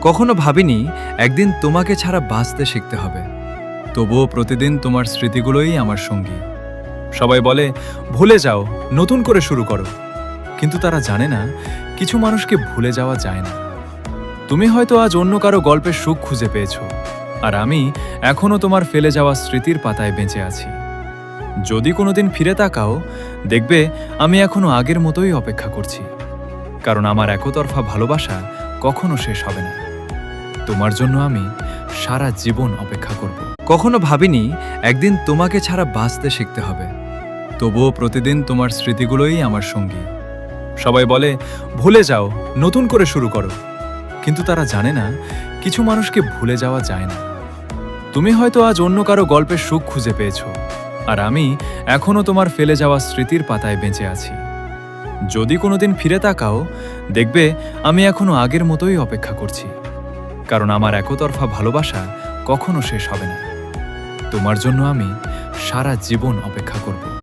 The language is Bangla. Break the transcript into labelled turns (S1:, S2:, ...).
S1: কখনো ভাবিনি একদিন তোমাকে ছাড়া বাঁচতে শিখতে হবে। তবুও প্রতিদিন তোমার স্মৃতিগুলোই আমার সঙ্গী। সবাই বলে ভুলে যাও, নতুন করে শুরু করো, কিন্তু তারা জানে না কিছু মানুষকে ভুলে যাওয়া যায় না। তুমি হয়তো আজ অন্য কারো গল্পের সুখ খুঁজে পেয়েছো, আর আমি এখনো তোমার ফেলে যাওয়া স্মৃতির পাতায় বেঁচে আছি। যদি কোনোদিন ফিরে তাকাও, দেখবে আমি এখনো আগের মতোই অপেক্ষা করছি, কারণ আমার একতরফা ভালোবাসা কখনো শেষ হবে না। তোমার জন্য আমি সারা জীবন অপেক্ষা করব। কখনো ভাবিনি একদিন তোমাকে ছাড়া বাঁচতে শিখতে হবে। তবুও প্রতিদিন তোমার স্মৃতিগুলোই আমার সঙ্গী। সবাই বলে ভুলে যাও, নতুন করে শুরু করো, কিন্তু তারা জানে না কিছু মানুষকে ভুলে যাওয়া যায় না। তুমি হয়তো আজ অন্য কারো গল্পের সুখ খুঁজে পেয়েছো, আর আমি এখনো তোমার ফেলে যাওয়া স্মৃতির পাতায় বেঁচে আছি। যদি কোনোদিন ফিরে তাকাও, দেখবে আমি এখনো আগের মতোই অপেক্ষা করছি, কারণ আমার একতরফা ভালোবাসা কখনো শেষ হবে না। তোমার জন্য আমি সারা জীবন অপেক্ষা করব।